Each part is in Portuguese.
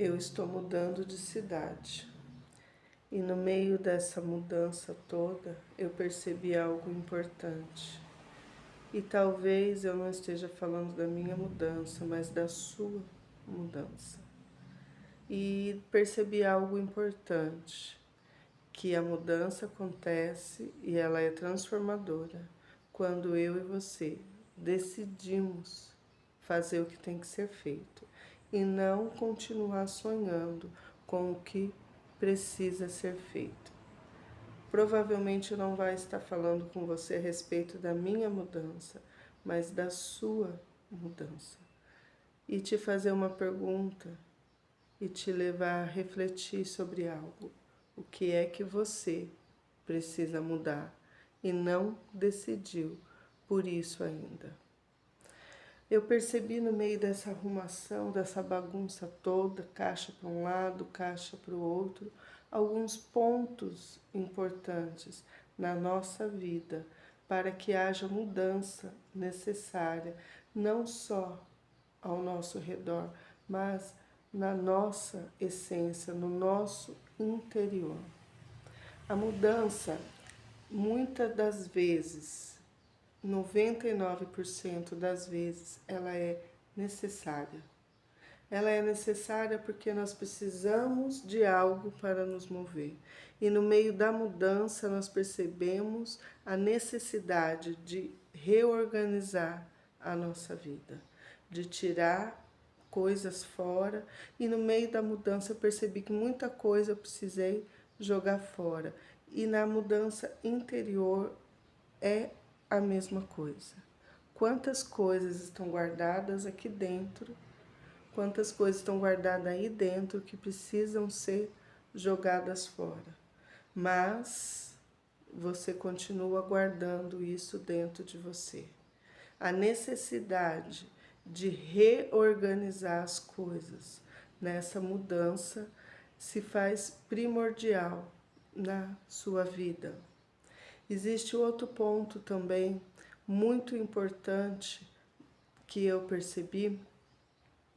Eu estou mudando de cidade. E no meio dessa mudança toda, eu percebi algo importante. E talvez eu não esteja falando da minha mudança, mas da sua mudança. E percebi algo importante, que a mudança acontece e ela é transformadora quando eu e você decidimos fazer o que tem que ser feito e não continuar sonhando com o que precisa ser feito. Provavelmente não vai estar falando com você a respeito da minha mudança, mas da sua mudança. E te fazer uma pergunta e te levar a refletir sobre algo. O que é que você precisa mudar e não decidiu por isso ainda? Eu percebi no meio dessa arrumação, dessa bagunça toda, caixa para um lado, caixa para o outro, alguns pontos importantes na nossa vida para que haja mudança necessária, não só ao nosso redor, mas na nossa essência, no nosso interior. A mudança, muitas das vezes, 99% das vezes, ela é necessária. Ela é necessária porque nós precisamos de algo para nos mover. E no meio da mudança nós percebemos a necessidade de reorganizar a nossa vida, de tirar coisas fora. E no meio da mudança eu percebi que muita coisa eu precisei jogar fora. E na mudança interior é a mesma coisa. Quantas coisas estão guardadas aqui dentro, quantas coisas estão guardadas aí dentro que precisam ser jogadas fora. Mas você continua guardando isso dentro de você. A necessidade de reorganizar as coisas nessa mudança se faz primordial na sua vida. Existe outro ponto também muito importante que eu percebi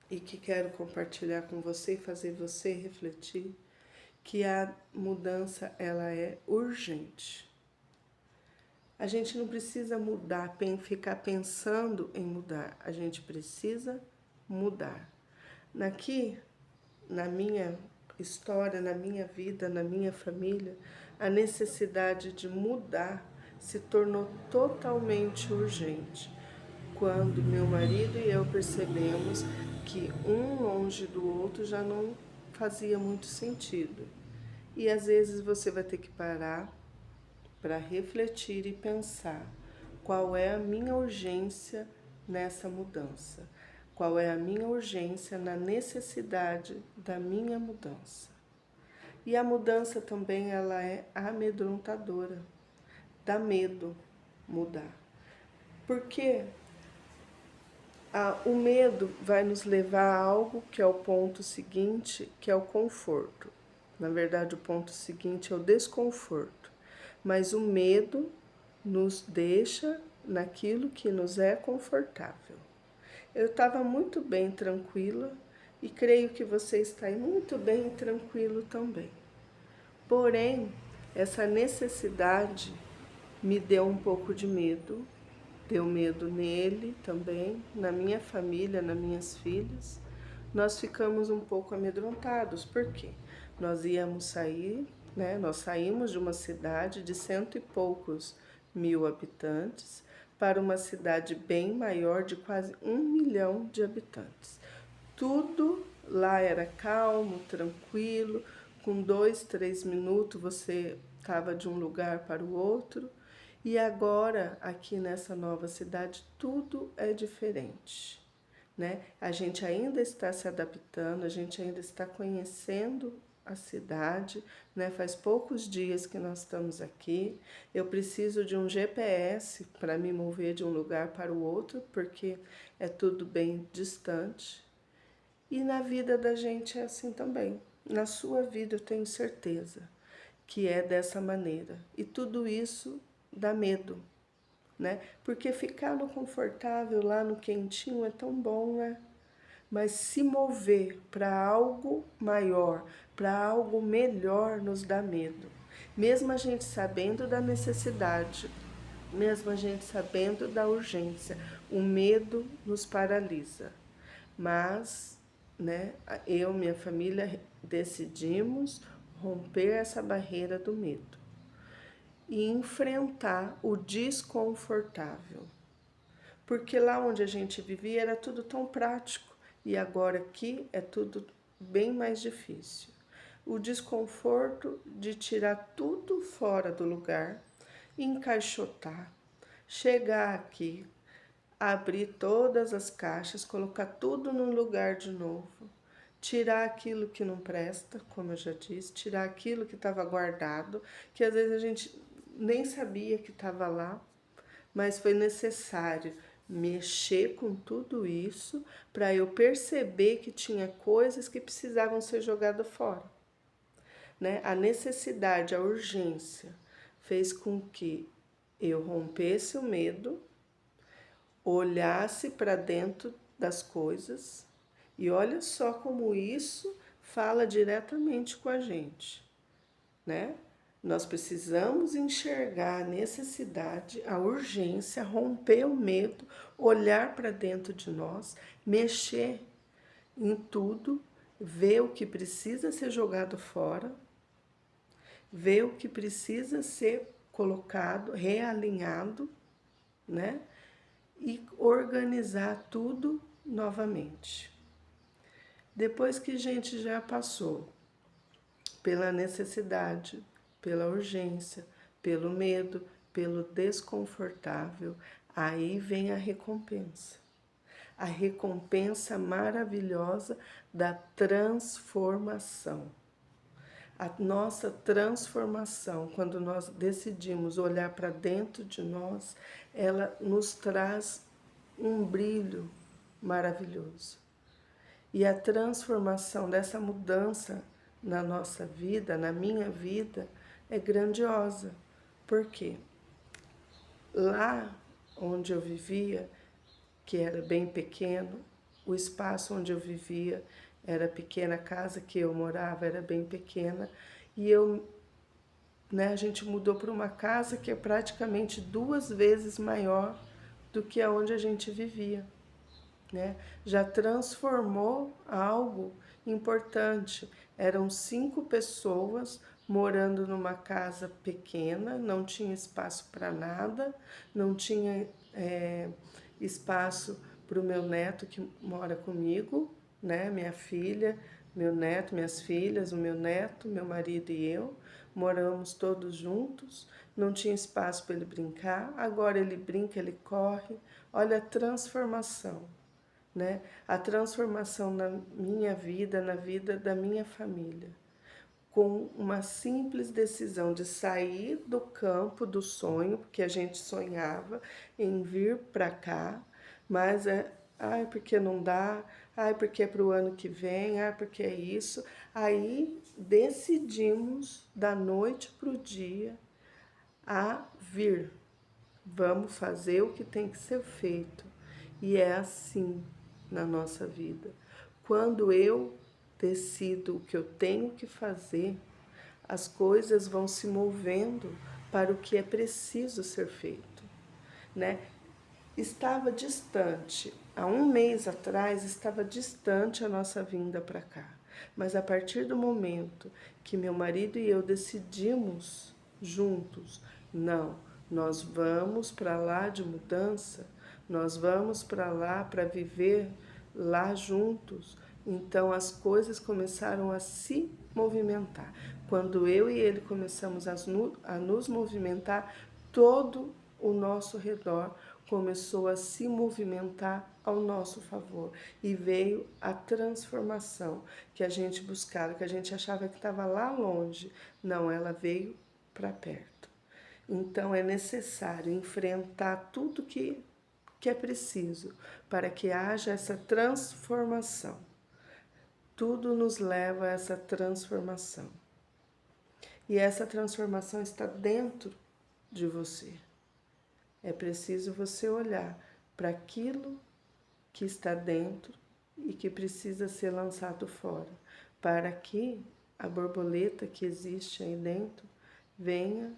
e que quero compartilhar com você e fazer você refletir, que a mudança ela é urgente. A gente não precisa mudar, ficar pensando em mudar, a gente precisa mudar. Aqui, na minha história, na minha vida, na minha família, a necessidade de mudar se tornou totalmente urgente quando meu marido e eu percebemos que um longe do outro já não fazia muito sentido. E às vezes você vai ter que parar para refletir e pensar qual é a minha urgência nessa mudança, qual é a minha urgência na necessidade da minha mudança. E a mudança também ela é amedrontadora, dá medo mudar. Porque o medo vai nos levar a algo que é o ponto seguinte, que é o conforto. Na verdade, o ponto seguinte é o desconforto. Mas o medo nos deixa naquilo que nos é confortável. Eu estava muito bem tranquila e creio que você está muito bem tranquilo também. Porém, essa necessidade me deu um pouco de medo, deu medo nele também, na minha família, nas minhas filhas. Nós ficamos um pouco amedrontados, por quê? Nós íamos sair, né? Nós saímos de uma cidade de 100 e poucos mil habitantes para uma cidade bem maior de quase 1 milhão de habitantes. Tudo lá era calmo, tranquilo, com 2, 3 minutos você estava de um lugar para o outro. E agora, aqui nessa nova cidade, tudo é diferente, né? A gente ainda está se adaptando, a gente ainda está conhecendo a cidade, né? Faz poucos dias que nós estamos aqui. Eu preciso de um GPS para me mover de um lugar para o outro, porque é tudo bem distante. E na vida da gente é assim também. Na sua vida eu tenho certeza que é dessa maneira. E tudo isso dá medo, né? Porque ficar no confortável, lá no quentinho é tão bom, né? mas se mover para algo maior, para algo melhor, nos dá medo. Mesmo a gente sabendo da necessidade, mesmo a gente sabendo da urgência, o medo nos paralisa. Mas, né, eu e minha família decidimos romper essa barreira do medo e enfrentar o desconfortável. Porque lá onde a gente vivia era tudo tão prático e agora aqui é tudo bem mais difícil. O desconforto de tirar tudo fora do lugar, encaixotar, chegar aqui, abrir todas as caixas, colocar tudo no lugar de novo, tirar aquilo que não presta, como eu já disse, tirar aquilo que estava guardado, que às vezes a gente nem sabia que estava lá, mas foi necessário mexer com tudo isso para eu perceber que tinha coisas que precisavam ser jogadas fora. Né? A necessidade, a urgência fez com que eu rompesse o medo, olhasse para dentro das coisas e olha só como isso fala diretamente com a gente, né? Nós precisamos enxergar a necessidade, a urgência, romper o medo, olhar para dentro de nós, mexer em tudo, ver o que precisa ser jogado fora, ver o que precisa ser colocado, realinhado, né? E organizar tudo novamente. Depois que a gente já passou pela necessidade, pela urgência, pelo medo, pelo desconfortável, aí vem a recompensa. A recompensa maravilhosa da transformação. A nossa transformação, quando nós decidimos olhar para dentro de nós, ela nos traz um brilho maravilhoso. E a transformação dessa mudança na nossa vida, na minha vida, é grandiosa. Por quê? Lá onde eu vivia, que era bem pequeno, o espaço onde eu vivia era pequena, a casa que eu morava era bem pequena, e a gente mudou para uma casa que é praticamente 2 vezes maior do que aonde a gente vivia. Né? Já transformou algo importante. Eram 5 pessoas morando numa casa pequena, não tinha espaço para nada, não tinha espaço para o meu neto que mora comigo, né? Minha filha, meu neto, minhas filhas, o meu neto, meu marido e eu, moramos todos juntos, não tinha espaço para ele brincar, agora ele brinca, ele corre, olha a transformação. Né? A transformação na minha vida, na vida da minha família, com uma simples decisão de sair do campo do sonho, porque a gente sonhava em vir para cá, mas ai, porque não dá, ai, porque é para o ano que vem, ai, porque é isso. Aí decidimos da noite para o dia a vir. Vamos fazer o que tem que ser feito. E é assim na nossa vida. Quando eu decido o que eu tenho que fazer, as coisas vão se movendo para o que é preciso ser feito, né? Estava distante, há um mês atrás estava distante a nossa vinda para cá, mas a partir do momento que meu marido e eu decidimos juntos, não, nós vamos para lá de mudança, nós vamos para lá para viver lá juntos. Então as coisas começaram a se movimentar. Quando eu e ele começamos a nos movimentar, todo o nosso redor começou a se movimentar ao nosso favor e veio a transformação que a gente buscava, que a gente achava que estava lá longe. Não, ela veio para perto. Então é necessário enfrentar tudo que é preciso para que haja essa transformação. Tudo nos leva a essa transformação. E essa transformação está dentro de você. É preciso você olhar para aquilo que está dentro e que precisa ser lançado fora, para que a borboleta que existe aí dentro venha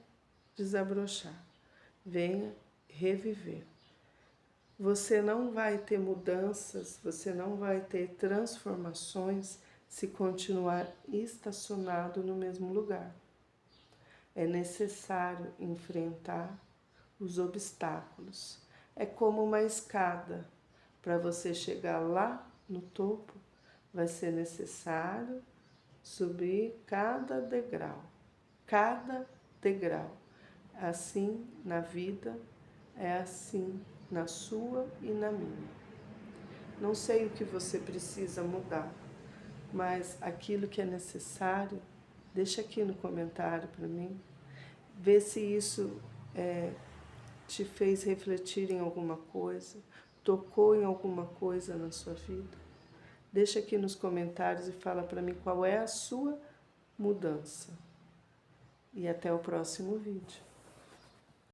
desabrochar, venha reviver. Você não vai ter mudanças, você não vai ter transformações se continuar estacionado no mesmo lugar. É necessário enfrentar os obstáculos. É como uma escada. Para você chegar lá no topo, vai ser necessário subir cada degrau. Cada degrau. Assim na vida, é assim na sua e na minha. Não sei o que você precisa mudar, mas aquilo que é necessário, deixa aqui no comentário para mim. Vê se isso te fez refletir em alguma coisa, tocou em alguma coisa na sua vida. Deixa aqui nos comentários e fala para mim qual é a sua mudança. E até o próximo vídeo.